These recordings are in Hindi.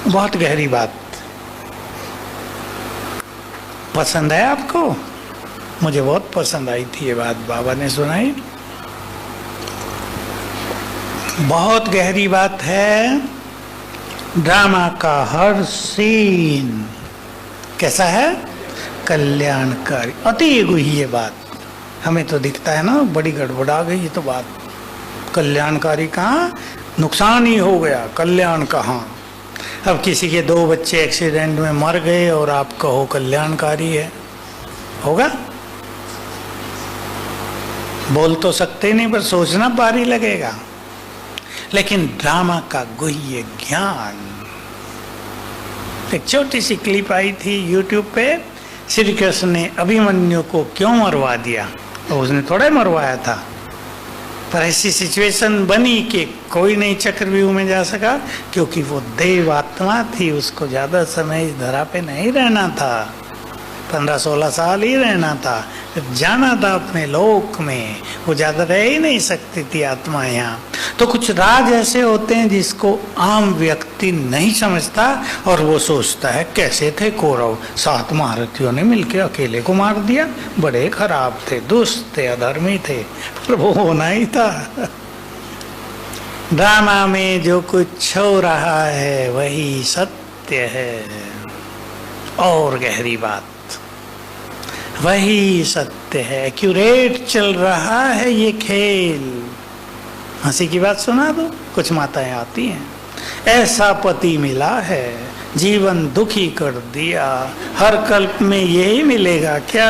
बहुत गहरी बात। पसंद है आपको? मुझे बहुत पसंद आई थी ये बात, बाबा ने सुनाई। बहुत गहरी बात है। ड्रामा का हर सीन कैसा है? कल्याणकारी। अति गुह्य बात। हमें तो दिखता है ना बड़ी गड़बड़ा गई ये तो बात। कल्याणकारी कहाँ, नुकसान ही हो गया, कल्याण कहाँ। अब किसी के 2 बच्चे एक्सीडेंट में मर गए और आप कहो कल्याणकारी है, होगा? बोल तो सकते नहीं पर सोचना भारी लगेगा। लेकिन ड्रामा का गुह्य ज्ञान। एक छोटी सी क्लिप आई थी यूट्यूब पे, श्री कृष्ण ने अभिमन्यु को क्यों मरवा दिया। तो उसने थोड़ा मरवाया था, पर ऐसी सिचुएशन बनी कि कोई नहीं चक्रव्यूह में जा सका, क्योंकि वो देव आत्मा थी, उसको ज्यादा समय इस धरा पे नहीं रहना था, 15-16 साल ही रहना था, जाना था अपने लोक में। वो ज्यादा रह ही नहीं सकती थी आत्मा यहाँ। तो कुछ राज ऐसे होते हैं जिसको आम व्यक्ति नहीं समझता, और वो सोचता है कैसे थे कौरव, 7 महारथियों ने मिलकर अकेले को मार दिया, बड़े खराब थे, दुष्ट थे, अधर्मी थे, पर वो होना ही था। ड्रामा में जो कुछ हो रहा है वही सत्य है। और गहरी बात, वही सत्य है। एक्यूरेट चल रहा है ये खेल। हंसी की बात सुना दो, कुछ माताएं आती हैं, ऐसा पति मिला है जीवन दुखी कर दिया, हर कल्प में यही मिलेगा क्या?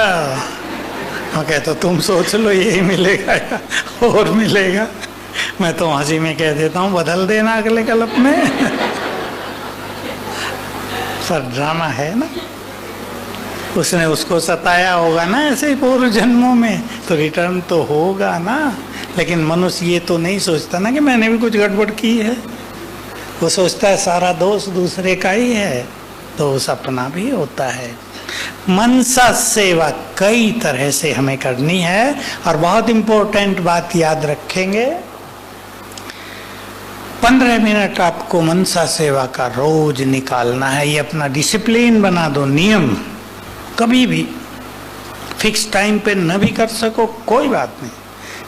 मैं कहता तुम सोच लो यही मिलेगा या और मिलेगा। मैं तो हंसी में कह देता हूँ बदल देना अगले कल्प में। पर ड्रामा है ना, उसने उसको सताया होगा ना ऐसे ही पूर्व जन्मों में, तो रिटर्न तो होगा ना। लेकिन मनुष्य ये तो नहीं सोचता ना कि मैंने भी कुछ गड़बड़ की है। वो सोचता है सारा दोष दूसरे का ही है, दोष अपना भी होता है। मनसा सेवा कई तरह से हमें करनी है। और बहुत इंपॉर्टेंट बात याद रखेंगे, 15 मिनट आपको मनसा सेवा का रोज निकालना है। ये अपना डिसिप्लिन बना दो, नियम। कभी भी फिक्स टाइम पे न भी कर सको कोई बात नहीं,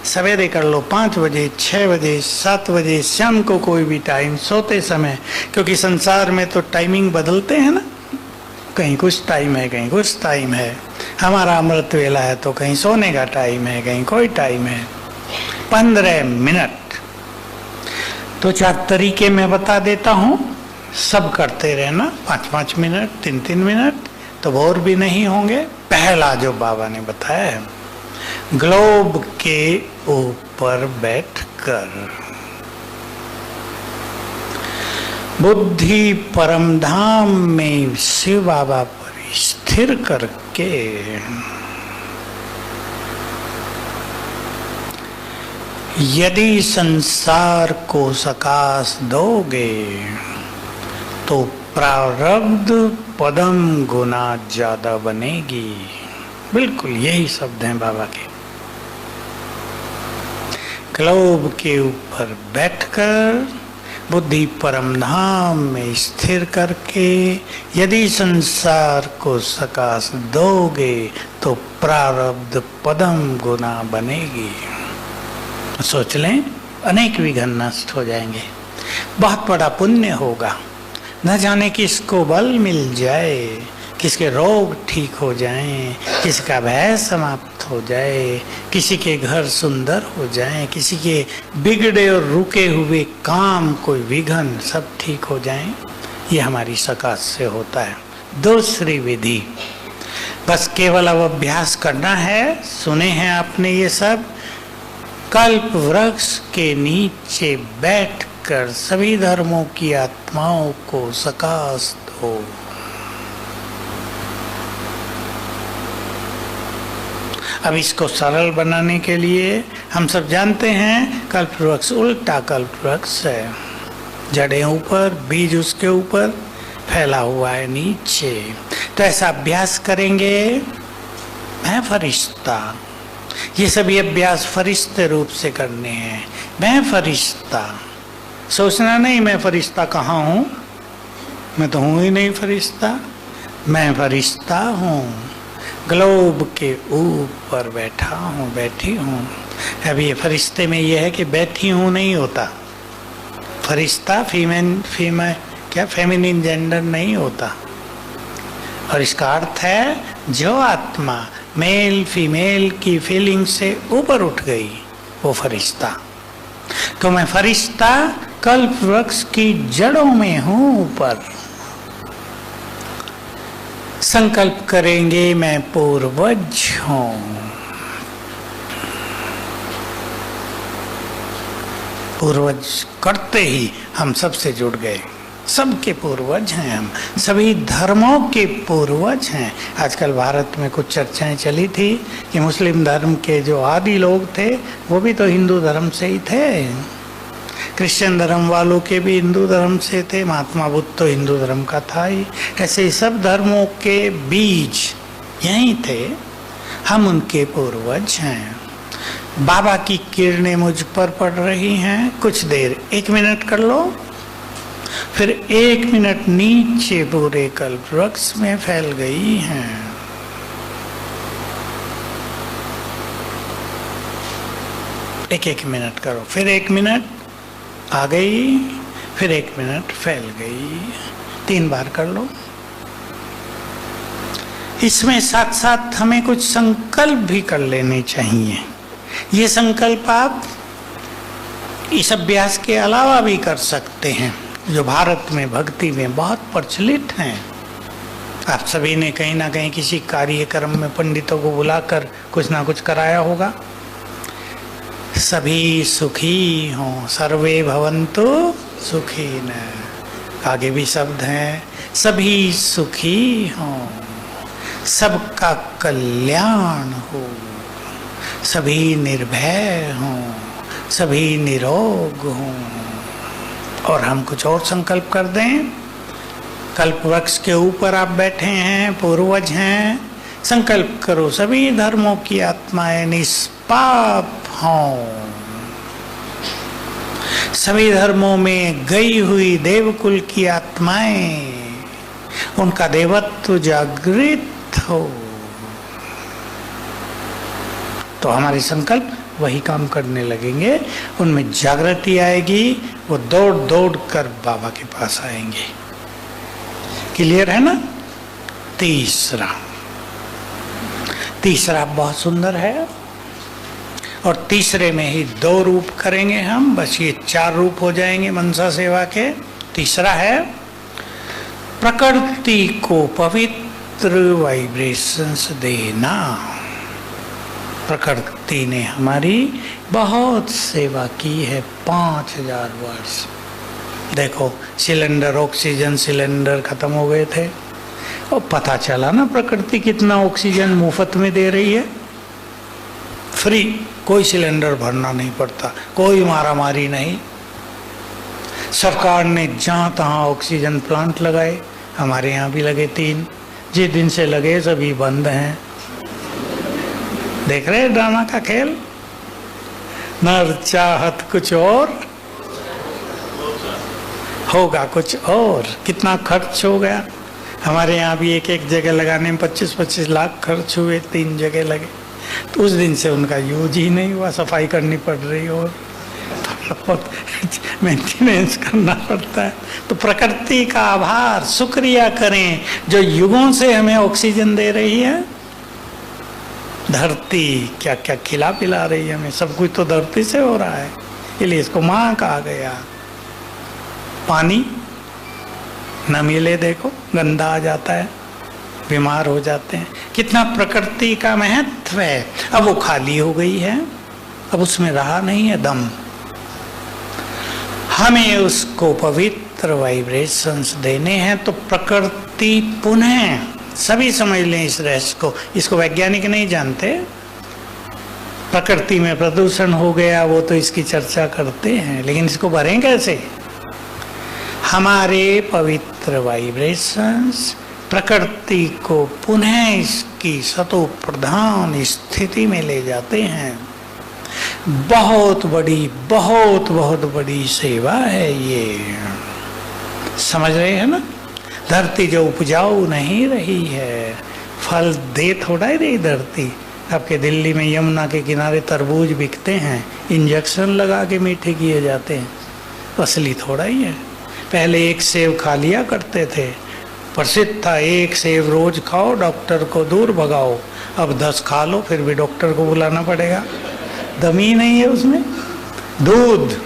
सवेरे कर लो, 5 बजे, 6 बजे, 7 बजे, शाम को कोई भी टाइम, सोते समय। क्योंकि संसार में तो टाइमिंग बदलते हैं ना, कहीं कुछ टाइम है, कहीं कुछ टाइम है। हमारा अमृत वेला है तो कहीं सोने का टाइम है, कहीं कोई टाइम है। 15 मिनट 2-4 तरीके मैं बता देता हूँ, सब करते रहना। 5-5 मिनट, 3-3 मिनट, तो बोर भी नहीं होंगे। पहला जो बाबा ने बताया है, ग्लोब के ऊपर बैठकर बुद्धि परम धाम में शिव बाबा पर स्थिर करके यदि संसार को सकाश दोगे तो प्रारब्ध पदम गुना ज्यादा बनेगी। बिल्कुल यही शब्द हैं बाबा के। ग्लोब के ऊपर बैठकर बुद्धि परम धाम में स्थिर करके यदि संसार को सकाश दोगे तो प्रारब्ध पदम गुना बनेगी। सोच लें, अनेक विघ्न नष्ट हो जाएंगे, बहुत बड़ा पुण्य होगा। न जाने किसको बल मिल जाए, किसके रोग ठीक हो जाएं, किसका भय समाप्त हो जाए, किसी के घर सुंदर हो जाएं, किसी के बिगड़े और रुके हुए काम, कोई विघ्न सब ठीक हो जाएं। ये हमारी सकाश से होता है। दूसरी विधि, बस केवल अब अभ्यास करना है। सुने हैं आपने ये सब। कल्प वृक्ष के नीचे बैठकर सभी धर्मों की आत्माओं को सकाश दो। अब इसको सरल बनाने के लिए हम सब जानते हैं कल्प वृक्ष उल्टा कल्प वृक्ष है। जड़ें ऊपर, बीज उसके ऊपर, फैला हुआ है नीचे। तो ऐसा अभ्यास करेंगे। मैं फरिश्ता, ये सभी अभ्यास फरिश्ते रूप से करने हैं। मैं फरिश्ता, सोचना नहीं मैं फरिश्ता कहाँ हूँ, मैं तो हूं ही नहीं फरिश्ता, मैं फरिश्ता हूँ, ग्लोब के ऊपर बैठा हूँ, बैठी हूँ। अब ये फरिश्ते में ये है कि बैठी हूँ नहीं होता, फरिश्ता फीमेल क्या फेमिनिन जेंडर नहीं होता। और इसका अर्थ है जो आत्मा मेल फीमेल की फीलिंग से ऊपर उठ गई वो फरिश्ता। तो मैं फरिश्ता कल्प वृक्ष की जड़ों में हूं ऊपर। संकल्प करेंगे मैं पूर्वज हूं। पूर्वज करते ही हम सबसे जुड़ गए, सबके पूर्वज हैं हम, सभी धर्मों के पूर्वज हैं। आजकल भारत में कुछ चर्चाएं चली थी कि मुस्लिम धर्म के जो आदि लोग थे वो भी तो हिंदू धर्म से ही थे, क्रिश्चियन धर्म वालों के भी हिंदू धर्म से थे, महात्मा बुद्ध तो हिंदू धर्म का था ही। ऐसे ही सब धर्मों के बीज यही थे, हम उनके पूर्वज हैं। बाबा की किरणें मुझ पर पड़ रही हैं, कुछ देर 1 मिनट कर लो, फिर 1 मिनट नीचे पूरे कल्प वृक्ष में फैल गई हैं। एक मिनट करो, फिर 1 मिनट आ गई, फिर 1 मिनट फैल गई, 3 बार कर लो। इसमें साथ साथ हमें कुछ संकल्प भी कर लेने चाहिए। ये संकल्प आप इस अभ्यास के अलावा भी कर सकते हैं, जो भारत में भक्ति में बहुत प्रचलित हैं। आप सभी ने कहीं ना कहीं किसी कार्यक्रम में पंडितों को बुलाकर कुछ ना कुछ कराया होगा। सभी सुखी हों, सर्वे भवन्तु सुखिन, आगे भी शब्द हैं, सभी सुखी हों, सबका कल्याण हो, सभी निर्भय हों, सभी निरोग हों। और हम कुछ और संकल्प कर दें। कल्प वृक्ष के ऊपर आप बैठे हैं, पूर्वज हैं, संकल्प करो सभी धर्मों की आत्माएं निष्पाप हों, सभी धर्मों में गई हुई देवकुल की आत्माएं, उनका देवत्व जागृत हो। तो हमारे संकल्प वही काम करने लगेंगे, उनमें जागृति आएगी, वो दौड़ दौड़ कर बाबा के पास आएंगे। क्लियर है ना? तीसरा बहुत सुंदर है, और तीसरे में ही 2 रूप करेंगे हम, बस ये 4 रूप हो जाएंगे मनसा सेवा के। तीसरा है प्रकृति को पवित्र वाइब्रेशंस देना। प्रकृति ने हमारी बहुत सेवा की है 5000 वर्ष। देखो सिलेंडर, ऑक्सीजन सिलेंडर खत्म हो गए थे, और पता चला ना प्रकृति कितना ऑक्सीजन मुफ्त में दे रही है, फ्री, कोई सिलेंडर भरना नहीं पड़ता, कोई मारामारी नहीं। सरकार ने जहाँ तहाँ ऑक्सीजन प्लांट लगाए, हमारे यहाँ भी लगे 3, जिस दिन से लगे सभी बंद हैं। देख रहे ड्रामा का खेल, नर चाहत कुछ और होगा कुछ और। कितना खर्च हो गया, हमारे यहाँ भी एक जगह लगाने में 25-25 लाख खर्च हुए, 3 जगह लगे। तो उस दिन से उनका यूज ही नहीं हुआ, सफाई करनी पड़ रही और मेंटेनेंस करना पड़ता है। तो प्रकृति का आभार, शुक्रिया करें जो युगों से हमें ऑक्सीजन दे रही है। धरती क्या क्या खिला पिला रही है हमें, सब कुछ तो धरती से हो रहा है, इसलिए इसको माँ कहा गया। पानी न मिले देखो गंदा आ जाता है, बीमार हो जाते हैं। कितना प्रकृति का महत्व है। अब वो खाली हो गई है, अब उसमें रहा नहीं है दम। हमें उसको पवित्र वाइब्रेशंस देने हैं। तो प्रकृति पुनः, सभी समझ लें इस रहस्य को, इसको वैज्ञानिक नहीं जानते। प्रकृति में प्रदूषण हो गया, वो तो इसकी चर्चा करते हैं, लेकिन इसको भरें कैसे? हमारे पवित्र वाइब्रेशंस प्रकृति को पुनः इसकी सतो प्रधान स्थिति में ले जाते हैं। बहुत बड़ी सेवा है ये, समझ रहे हैं ना? धरती जो उपजाऊ नहीं रही है, फल दे थोड़ा ही रही धरती। आपके दिल्ली में यमुना के किनारे तरबूज बिकते हैं, इंजेक्शन लगा के मीठे किए जाते हैं, असली थोड़ा ही है। पहले एक सेब खा लिया करते थे, प्रसिद्ध था एक सेब रोज खाओ डॉक्टर को दूर भगाओ। अब 10 खा लो फिर भी डॉक्टर को बुलाना पड़ेगा, दम ही नहीं है उसमें। दूध,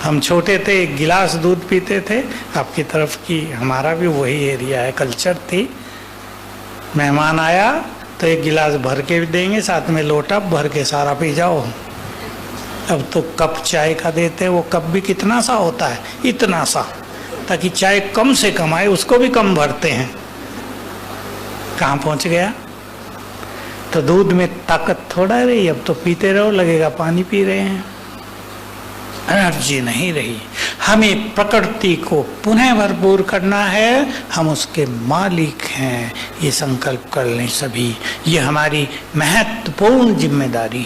हम छोटे थे 1 गिलास दूध पीते थे। आपकी तरफ की हमारा भी वही एरिया है, कल्चर थी। मेहमान आया तो 1 गिलास भर के भी देंगे, साथ में लोटा भर के सारा पी जाओ। अब तो कप चाय का देते हैं, वो कप भी कितना सा होता है, इतना सा, ताकि चाय कम से कम आए, उसको भी कम भरते हैं। कहाँ पहुंच गया? तो दूध में ताकत थोड़ा रही, अब तो पीते रहो लगेगा पानी पी रहे हैं, एनर्जी नहीं रही। हमें प्रकृति को पुनः भरपूर करना है, हम उसके मालिक हैं, ये संकल्प कर लें सभी। ये हमारी महत्वपूर्ण जिम्मेदारी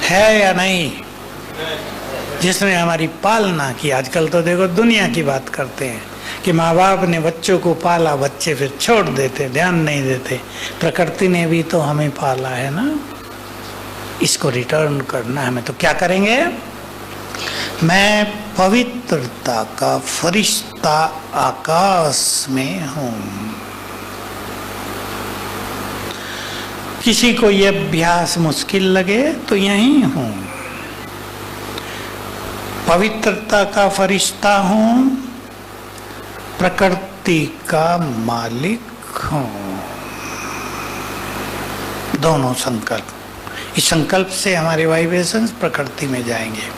है या नहीं? जिसने हमारी पालना की, आजकल तो देखो दुनिया की बात करते हैं कि माँ बाप ने बच्चों को पाला, बच्चे फिर छोड़ देते, ध्यान नहीं देते। प्रकृति ने भी तो हमें पाला है ना, इसको रिटर्न करना है हमें। तो क्या करेंगे? मैं पवित्रता का फरिश्ता आकाश में हूं। किसी को यह अभ्यास मुश्किल लगे तो यहीं हूं। पवित्रता का फरिश्ता हूं, प्रकृति का मालिक हूं। दोनों संकल्प, इस संकल्प से हमारे वाइब्रेशंस प्रकृति में जाएंगे।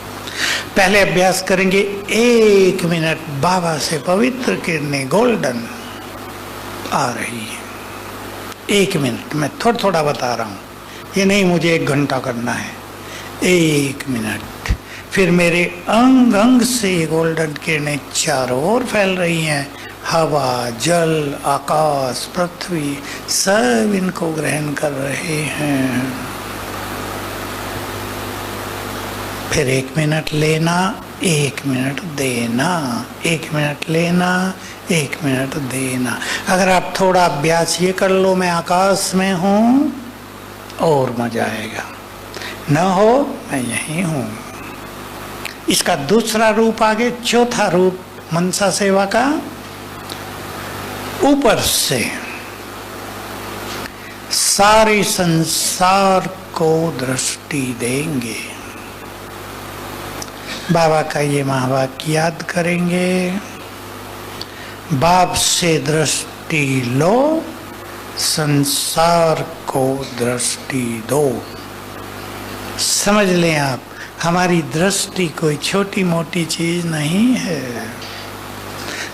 पहले अभ्यास करेंगे 1 मिनट बाबा से पवित्र किरणें गोल्डन आ रही है। 1 मिनट, मैं थोड़ा थोड़ा बता रहा हूँ, ये नहीं मुझे 1 घंटा करना है। 1 मिनट, फिर मेरे अंग अंग से गोल्डन किरणें चारों ओर फैल रही हैं। हवा, जल, आकाश, पृथ्वी सब इनको ग्रहण कर रहे हैं। फिर 1 मिनट लेना, 1 मिनट देना, 1 मिनट लेना, 1 मिनट देना। अगर आप थोड़ा अभ्यास ये कर लो, मैं आकाश में हूं, और मजा आएगा। न हो मैं यहीं हूं। इसका दूसरा रूप आगे, चौथा रूप मनसा सेवा का, ऊपर से सारे संसार को दृष्टि देंगे। बाबा का ये महावाक्य याद करेंगे, बाप से दृष्टि लो, संसार को दृष्टि दो। समझ लें आप, हमारी दृष्टि कोई छोटी मोटी चीज नहीं है।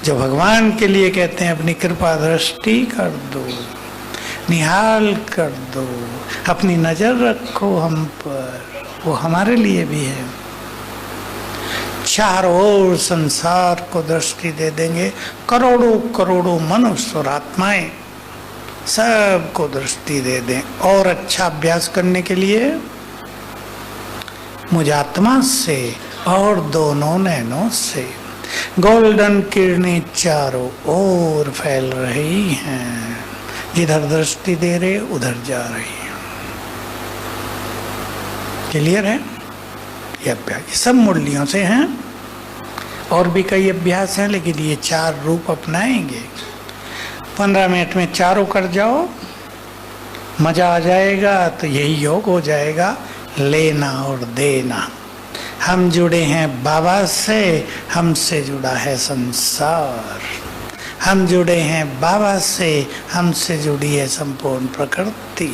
जो भगवान के लिए कहते हैं अपनी कृपा दृष्टि कर दो, निहाल कर दो, अपनी नजर रखो हम पर, वो हमारे लिए भी है। चारों ओर संसार को दृष्टि दे देंगे। करोड़ों करोड़ों मनुष्य और आत्माएं सबको दृष्टि दे दें। और अच्छा अभ्यास करने के लिए मुझ आत्मा से और दोनों नैनों से गोल्डन किरणें चारों ओर फैल रही हैं। जिधर दृष्टि दे रहे उधर जा रही है। क्लियर है? ये अभ्यास सब मुरलियों से हैं, और भी कई अभ्यास हैं, लेकिन ये 4 रूप अपनाएंगे। 15 मिनट में चारों कर जाओ, मजा आ जाएगा। तो यही योग हो जाएगा, लेना और देना। हम जुड़े हैं बाबा से, हमसे जुड़ा है संसार। हम जुड़े हैं बाबा से, हमसे जुड़ी है संपूर्ण प्रकृति।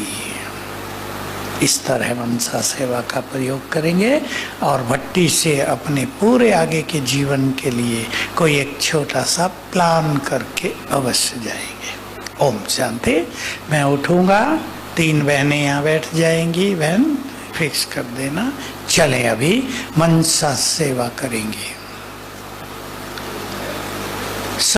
इस तरह मनसा सेवा का प्रयोग करेंगे और भट्टी से अपने पूरे आगे के जीवन के लिए कोई एक छोटा सा प्लान करके अवश्य जाएंगे। ओम शांति। मैं उठूंगा, 3 बहनें यहाँ बैठ जाएंगी। बहन फिक्स कर देना, चले अभी मनसा सेवा करेंगे।